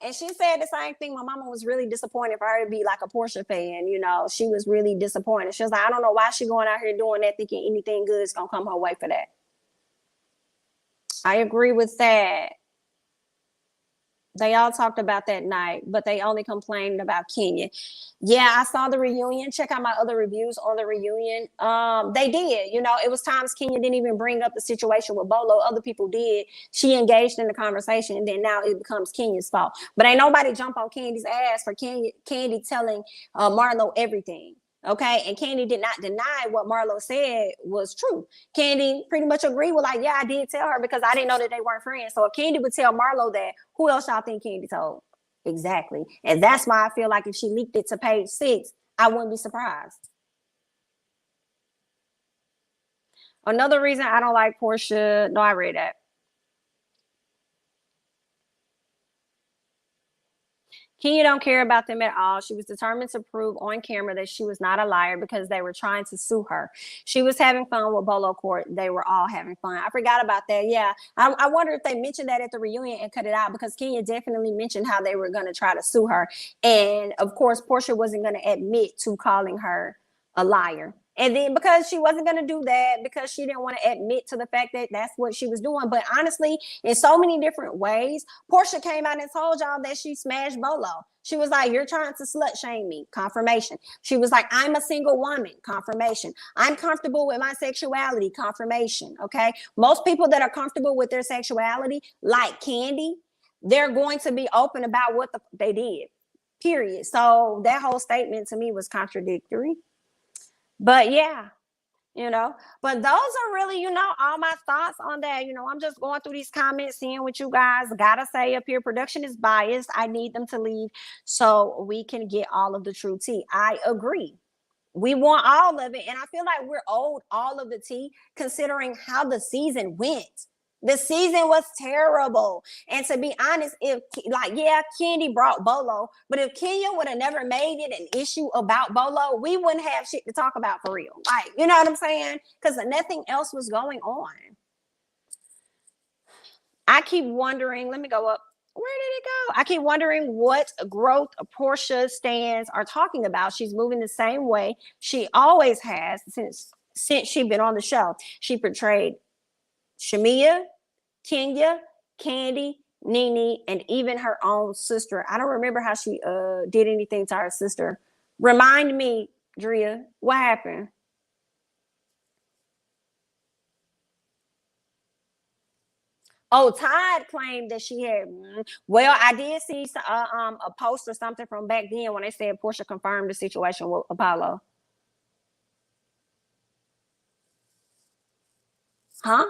And she said the same thing. My mama was really disappointed for her to be like a Porsha fan. You know, she was really disappointed. She was like, I don't know why she going out here doing that, thinking anything good is going to come her way for that. I agree with that. They all talked about that night, but they only complained about Kenya. Yeah, I saw the reunion. Check out my other reviews on the reunion. They did. You know, it was times Kenya didn't even bring up the situation with Bolo. Other people did. She engaged in the conversation, and then now it becomes Kenya's fault. But ain't nobody jump on Candy's ass for Kandi telling Marlo everything. Okay, and Kandi did not deny what Marlo said was true. Kandi pretty much agreed with like, yeah, I did tell her because I didn't know that they weren't friends. So if Kandi would tell Marlo that, who else y'all think Kandi told? Exactly. And that's why I feel like if she leaked it to page 6, I wouldn't be surprised. Another reason I don't like Porsha, no, I read that. Kenya don't care about them at all. She was determined to prove on camera that she was not a liar because they were trying to sue her. She was having fun with Bolo Court. They were all having fun. I forgot about that. Yeah. I wonder if they mentioned that at the reunion and cut it out because Kenya definitely mentioned how they were going to try to sue her. And of course, Porsha wasn't going to admit to calling her a liar. And then because she wasn't going to do that, because she didn't want to admit to the fact that that's what she was doing. But honestly, in so many different ways, Porsha came out and told y'all that she smashed Bolo. She was like, you're trying to slut shame me. Confirmation. She was like, I'm a single woman. Confirmation. I'm comfortable with my sexuality. Confirmation. Okay. Most people that are comfortable with their sexuality, like Kandi, they're going to be open about what they did. Period. So that whole statement to me was contradictory. But yeah, you know, but those are really, you know, all my thoughts on that. You know, I'm just going through these comments, seeing what you guys gotta say up here. Production is biased. I need them to leave so we can get all of the true tea. I agree. We want all of it. And I feel like we're owed all of the tea considering how the season went. The season was terrible. And to be honest, if like, yeah, Kandi brought Bolo, but if Kenya would have never made it an issue about Bolo, we wouldn't have shit to talk about for real. Like, you know what I'm saying? Because nothing else was going on. I keep wondering, let me go up. Where did it go? I keep wondering what growth Porsha stands are talking about. She's moving the same way she always has since she's been on the show. She portrayed Shamea, Kenya, Kandi, Nene, and even her own sister. I don't remember how she did anything to her sister. Remind me, Drea, what happened? Oh, Todd claimed that she had. Well, I did see a post or something from back then when they said Porsha confirmed the situation with Apollo. Huh?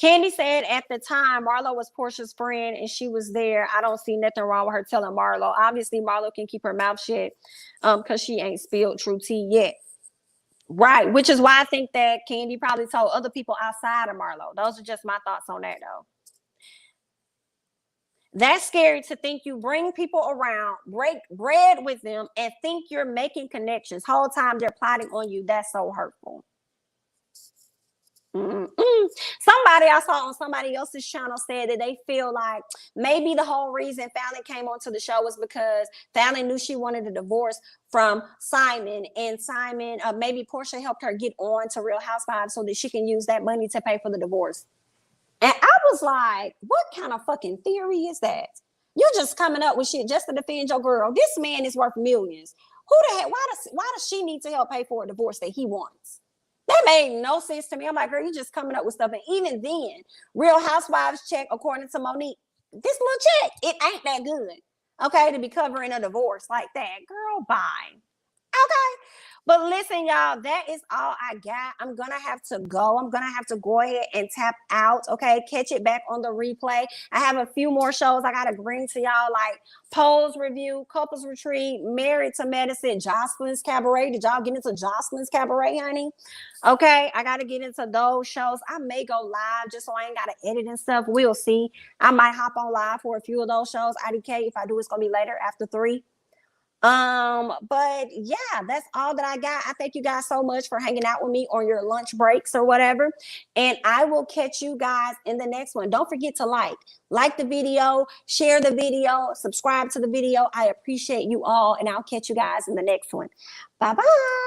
Kandi said at the time Marlo was Porsha's friend and she was there. I don't see nothing wrong with her telling Marlo. Obviously, Marlo can keep her mouth shut because she ain't spilled true tea yet. Right, which is why I think that Kandi probably told other people outside of Marlo. Those are just my thoughts on that, though. That's scary to think you bring people around, break bread with them, and think you're making connections. Whole time they're plotting on you. That's so hurtful. Mm-mm. Somebody I saw on somebody else's channel said that they feel like maybe the whole reason Fallon came onto the show was because Fallon knew she wanted a divorce from Simon, and Simon, maybe Porsha helped her get on to Real Housewives so that she can use that money to pay for the divorce. And I was like, what kind of fucking theory is that? You're just coming up with shit just to defend your girl. This man is worth millions. Who the heck? Why does she need to help pay for a divorce that he wants? That made no sense to me. I'm like, girl, you just coming up with stuff. And even then, Real Housewives check, according to Monique, this little check, it ain't that good. Okay, to be covering a divorce like that. Girl, bye. Okay. But listen, y'all, that is all I got. I'm going to have to go. I'm going to have to go ahead and tap out. Okay. Catch it back on the replay. I have a few more shows I got to bring to y'all, like Pose Review, Couples Retreat, Married to Medicine, Jocelyn's Cabaret. Did y'all get into Jocelyn's Cabaret, honey? Okay. I got to get into those shows. I may go live just so I ain't got to edit and stuff. We'll see. I might hop on live for a few of those shows. IDK, if I do, it's going to be later after 3. But yeah, that's all that I got. I thank you guys so much for hanging out with me on your lunch breaks or whatever. And I will catch you guys in the next one. Don't forget to like the video, share the video, subscribe to the video. I appreciate you all, and I'll catch you guys in the next one. Bye-bye.